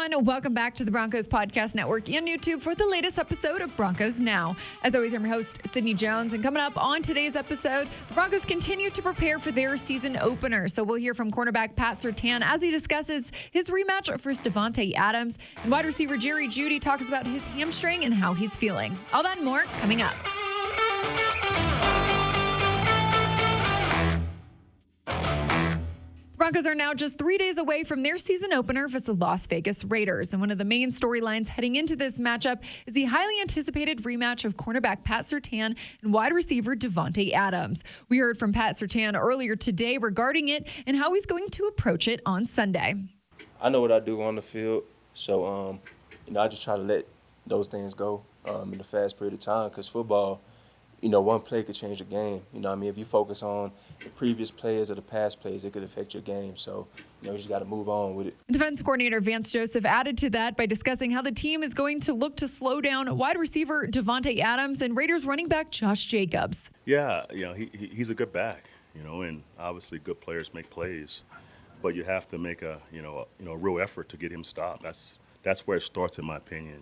everyone. Welcome back to the Broncos Podcast Network and YouTube for the latest episode of Broncos Now. As always, I'm your host, Sydney Jones, and coming up on today's episode, the Broncos continue to prepare for their season opener. So we'll hear from cornerback Pat Surtain as he discusses his rematch versus Davante Adams, and wide receiver Jerry Jeudy talks about his hamstring and how he's feeling. All that and more coming up. Broncos are now just 3 days away from their season opener versus the Las Vegas Raiders. And one of the main storylines heading into this matchup is the highly anticipated rematch of cornerback Pat Surtain and wide receiver Davante Adams. We heard from Pat Surtain earlier today regarding it and how he's going to approach it on Sunday. I know what I do on the field, so I just try to let those things go in a fast period of time, because football, one play could change the game. If you focus on the previous plays or the past plays, it could affect your game. So, you just got to move on with it. Defense coordinator Vance Joseph added to that by discussing how the team is going to look to slow down wide receiver Davante Adams and Raiders running back Josh Jacobs. Yeah, he's a good back, and obviously good players make plays, but you have to make a real effort to get him stopped. That's where it starts, in my opinion.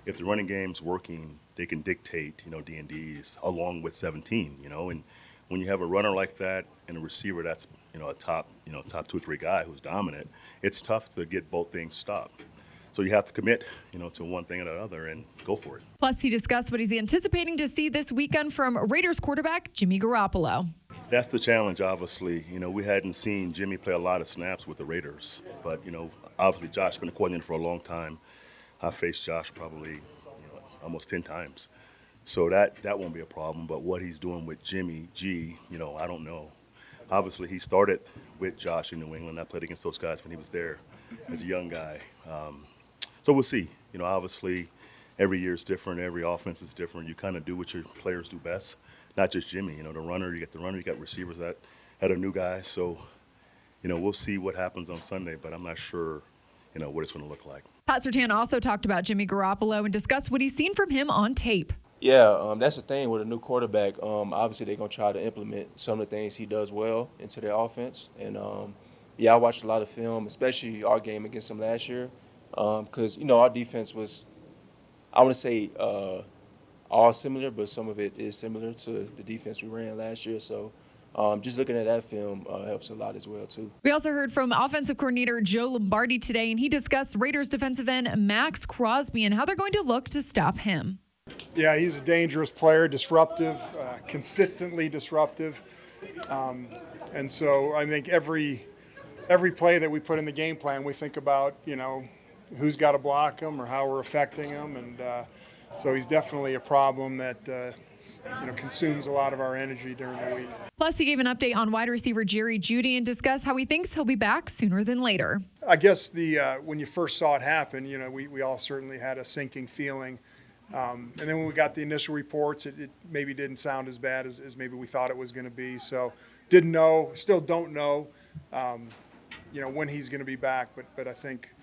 If the running game's working, they can dictate, D&Ds along with 17, and when you have a runner like that and a receiver that's, a top 2 or 3 guy who's dominant, it's tough to get both things stopped. So you have to commit, to one thing or the other and go for it. Plus, he discussed what he's anticipating to see this weekend from Raiders quarterback Jimmy Garoppolo. That's the challenge, obviously. We hadn't seen Jimmy play a lot of snaps with the Raiders, but, obviously Josh's been a coordinator for a long time. I faced Josh probably almost 10 times. So that won't be a problem. But what he's doing with Jimmy G, I don't know. Obviously, he started with Josh in New England. I played against those guys when he was there as a young guy. So we'll see. Obviously, every year is different. Every offense is different. You kind of do what your players do best, not just Jimmy. The runner, you got receivers that are new guys. So, we'll see what happens on Sunday, but I'm not sure, what it's going to look like. Pat Surtain also talked about Jimmy Garoppolo and discussed what he's seen from him on tape. Yeah, that's the thing with a new quarterback. Obviously, they're going to try to implement some of the things he does well into their offense. And, I watched a lot of film, especially our game against them last year, because, our defense was, I want to say, all similar, but some of it is similar to the defense we ran last year. So, just looking at that film helps a lot as well, too. We also heard from offensive coordinator Joe Lombardi today, and he discussed Raiders defensive end Max Crosby and how they're going to look to stop him. Yeah, he's a dangerous player, disruptive, consistently disruptive. And so I think every play that we put in the game plan, we think about, who's got to block him or how we're affecting him. And so he's definitely a problem that consumes a lot of our energy during the week. Plus, he gave an update on wide receiver Jerry Jeudy and discussed how he thinks he'll be back sooner than later. I guess when you first saw it happen, we all certainly had a sinking feeling. And then when we got the initial reports, it maybe didn't sound as bad as maybe we thought it was going to be. So didn't know, still don't know, when he's going to be back. But I think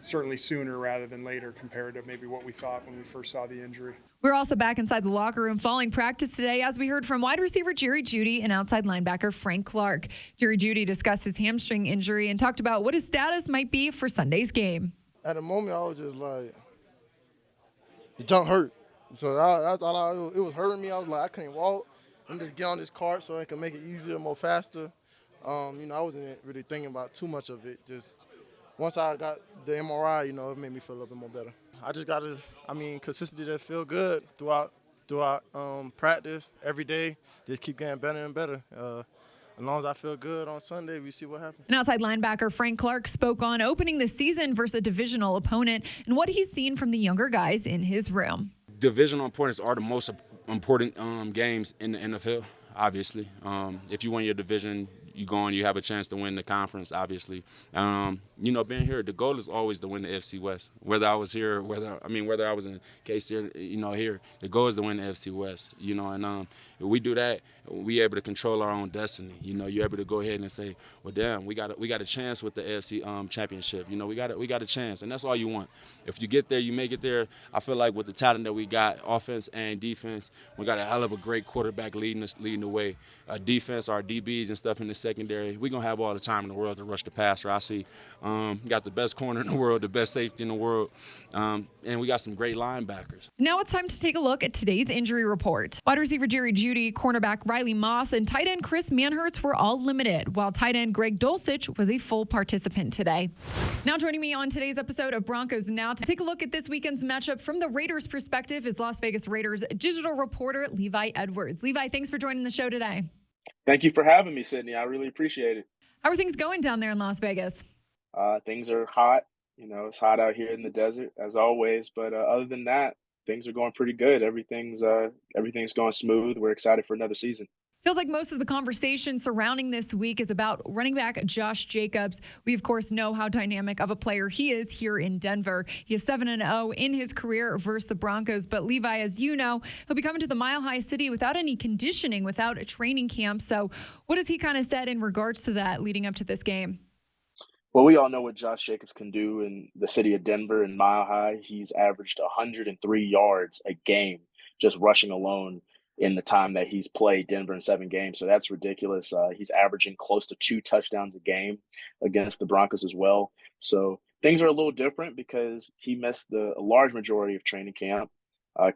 certainly sooner rather than later compared to maybe what we thought when we first saw the injury. We're also back inside the locker room following practice today as we heard from wide receiver Jerry Jeudy and outside linebacker Frank Clark. Jerry Jeudy discussed his hamstring injury and talked about what his status might be for Sunday's game. At the moment, I was just like, the junk hurt. So that's all it was hurting me. I was like, I couldn't walk and just get on this cart so I can make it easier, more faster. I wasn't really thinking about too much of it. Just once I got the MRI, it made me feel a little bit more better. I just got to, consistency to feel good throughout practice, every day. Just keep getting better and better. As long as I feel good on Sunday, we see what happens. And outside linebacker Frank Clark spoke on opening the season versus a divisional opponent and what he's seen from the younger guys in his room. Divisional opponents are the most important games in the NFL, obviously. If you win your division, you go on, you have a chance to win the conference, obviously. Being here, the goal is always to win the FC West. Whether I was here, whether I was in KC, here, the goal is to win the FC West. And if we do that, we able to control our own destiny. You're able to go ahead and say, well, damn, we got a chance with the AFC championship. We got a chance, and that's all you want. If you get there, you make it there. I feel like with the talent that we got, offense and defense, we got a hell of a great quarterback leading the way. Defense, our DBs and stuff in the secondary, we're going to have all the time in the world to rush the passer. I see Got the best corner in the world, the best safety in the world, and we got some great linebackers. Now it's time to take a look at today's injury report. Wide receiver Jerry Jeudy, cornerback Riley Moss, and tight end Chris Manhertz were all limited, while tight end Greg Dulcich was a full participant today. Now joining me on today's episode of Broncos Now to take a look at this weekend's matchup from the Raiders' perspective is Las Vegas Raiders digital reporter Levi Edwards. Levi, thanks for joining the show today. Thank you for having me, Sydney. I really appreciate it. How are things going down there in Las Vegas? Things are hot. It's hot out here in the desert as always. But other than that, things are going pretty good. Everything's going smooth. We're excited for another season. Feels like most of the conversation surrounding this week is about running back Josh Jacobs. We, of course, know how dynamic of a player he is here in Denver. He is 7-0 in his career versus the Broncos. But Levi, as you know, he'll be coming to the Mile High City without any conditioning, without a training camp. So what has he kind of said in regards to that leading up to this game? Well, we all know what Josh Jacobs can do in the city of Denver and Mile High. He's averaged 103 yards a game just rushing alone in the time that he's played Denver in 7 games. So that's ridiculous. He's averaging close to 2 touchdowns a game against the Broncos as well. So things are a little different because he missed a large majority of training camp,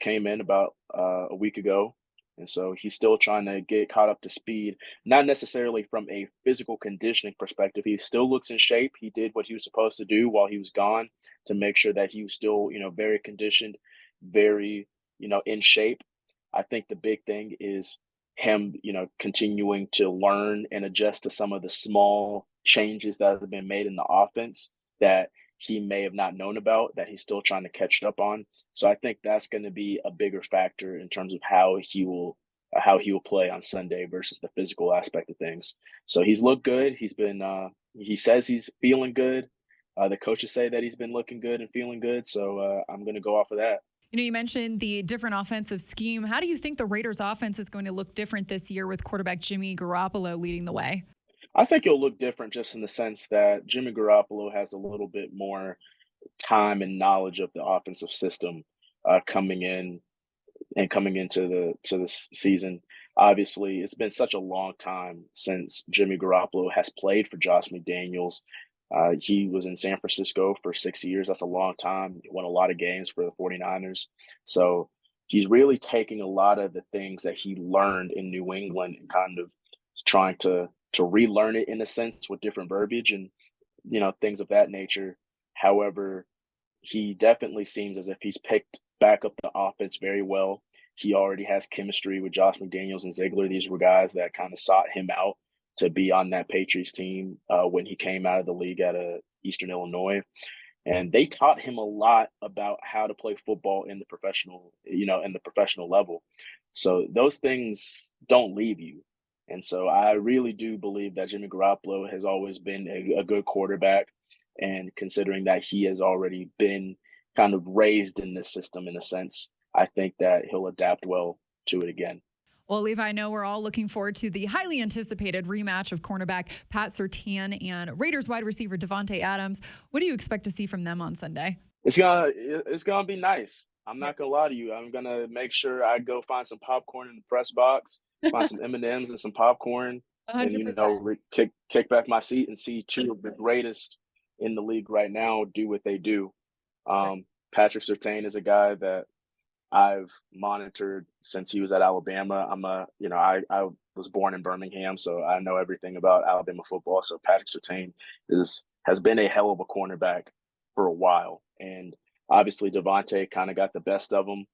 came in about a week ago. And so he's still trying to get caught up to speed, not necessarily from a physical conditioning perspective. He still looks in shape. He did what he was supposed to do while he was gone to make sure that he was still, very conditioned, very, in shape. I think the big thing is him, continuing to learn and adjust to some of the small changes that have been made in the offense that he may have not known about, that he's still trying to catch up on. So I think that's going to be a bigger factor in terms of how he will play on Sunday versus the physical aspect of things. So he's looked good. He's been he says he's feeling good. The coaches say that he's been looking good and feeling good. So I'm going to go off of that. You mentioned the different offensive scheme. How do you think the Raiders offense is going to look different this year with quarterback Jimmy Garoppolo leading the way? I think it'll look different just in the sense that Jimmy Garoppolo has a little bit more time and knowledge of the offensive system coming into the season. Obviously, it's been such a long time since Jimmy Garoppolo has played for Josh McDaniels. He was in San Francisco for 6 years. That's a long time. He won a lot of games for the 49ers. So he's really taking a lot of the things that he learned in New England and kind of trying to relearn it in a sense with different verbiage and, things of that nature. However, he definitely seems as if he's picked back up the offense very well. He already has chemistry with Josh McDaniels and Ziegler. These were guys that kind of sought him out to be on that Patriots team when he came out of the league at Eastern Illinois. And they taught him a lot about how to play football in the professional level. So those things don't leave you. And so I really do believe that Jimmy Garoppolo has always been a good quarterback. And considering that he has already been kind of raised in this system in a sense, I think that he'll adapt well to it again. Well, Levi, I know we're all looking forward to the highly anticipated rematch of cornerback Pat Surtain and Raiders wide receiver Davante Adams. What do you expect to see from them on Sunday? It's gonna be nice. I'm not gonna lie to you. I'm gonna make sure I go find some popcorn in the press box, find some M&Ms and some popcorn, 100%. and kick back my seat and see two of the greatest in the league right now do what they do. Patrick Surtain is a guy that I've monitored since he was at Alabama. I was born in Birmingham, so I know everything about Alabama football. So Patrick Surtain has been a hell of a cornerback for a while. And obviously Davante kind of got the best of him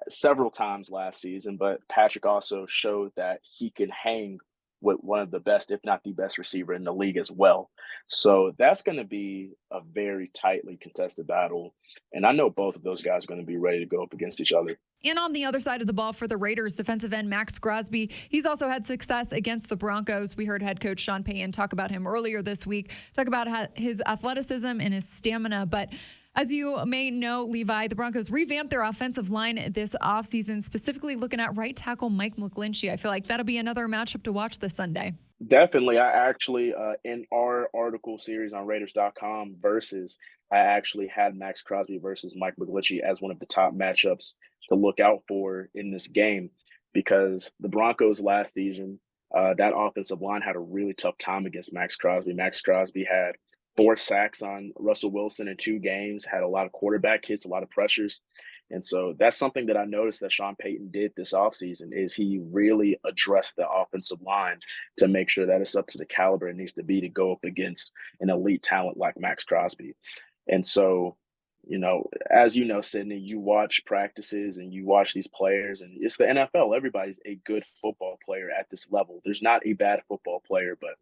several times last season, but Patrick also showed that he can hang with one of the best, if not the best receiver in the league as well. So that's going to be a very tightly contested battle. And I know both of those guys are going to be ready to go up against each other. And on the other side of the ball for the Raiders, defensive end Max Crosby, he's also had success against the Broncos. We heard head coach Sean Payton talk about him earlier this week, talk about his athleticism and his stamina. But as you may know, Levi, the Broncos revamped their offensive line this offseason, specifically looking at right tackle Mike McGlinchey. I feel like that'll be another matchup to watch this Sunday. Definitely. I actually, in our article series on Raiders.com I actually had Max Crosby versus Mike McGlinchey as one of the top matchups to look out for in this game, because the Broncos last season, that offensive line had a really tough time against Max Crosby. Max Crosby had 4 sacks on Russell Wilson in 2 games, had a lot of quarterback hits, a lot of pressures. And so that's something that I noticed that Sean Payton did this offseason is he really addressed the offensive line to make sure that it's up to the caliber it needs to be to go up against an elite talent like Max Crosby. And so, as you know, Sydney, you watch practices and you watch these players, and it's the NFL. Everybody's a good football player at this level. There's not a bad football player, but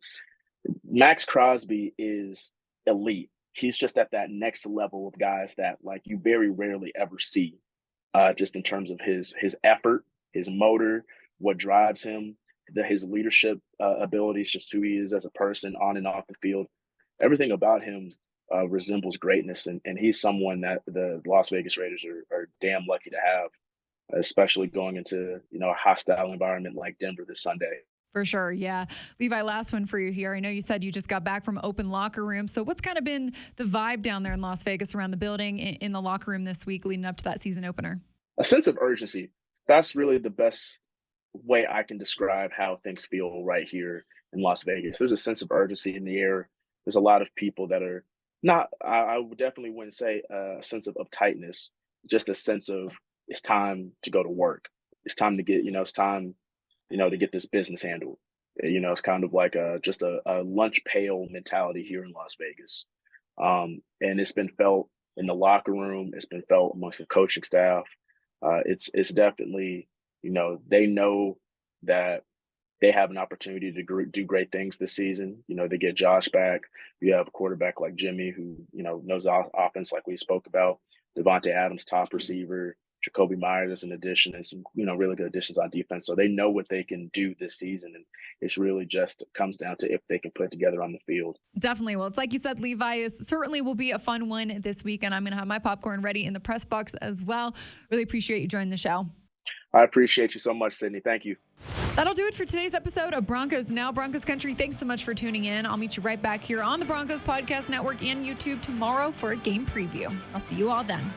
Max Crosby is elite. He's just at that next level of guys that like you very rarely ever see, just in terms of his effort, his motor, what drives him, his leadership abilities, just who he is as a person on and off the field. Everything about him resembles greatness, and he's someone that the Las Vegas Raiders are damn lucky to have, especially going into a hostile environment like Denver this Sunday. For sure, yeah. Levi, last one for you here. I know you said you just got back from open locker room. So what's kind of been the vibe down there in Las Vegas around the building, in the locker room this week leading up to that season opener? A sense of urgency. That's really the best way I can describe how things feel right here in Las Vegas. There's a sense of urgency in the air. There's a lot of people that are not, I would definitely wouldn't say a sense of uptightness, just a sense of it's time to go to work. It's time to get, it's time to get this business handled. It's kind of like just a lunch pail mentality here in Las Vegas. And it's been felt in the locker room. It's been felt amongst the coaching staff. It's definitely, they know that they have an opportunity to do great things this season. They get Josh back. You have a quarterback like Jimmy who, knows the offense like we spoke about. Davante Adams, top receiver. Jacoby Myers as an addition, and some really good additions on defense. So they know what they can do this season, and it's really just comes down to if they can put it together on the field. Definitely. Well, it's like you said, Levi, certainly will be a fun one this week, and I'm going to have my popcorn ready in the press box as well. Really appreciate you joining the show. I appreciate you so much, Sydney. Thank you. That'll do it for today's episode of Broncos Now. Broncos Country, thanks so much for tuning in. I'll meet you right back here on the Broncos Podcast Network and YouTube tomorrow for a game preview. I'll see you all then.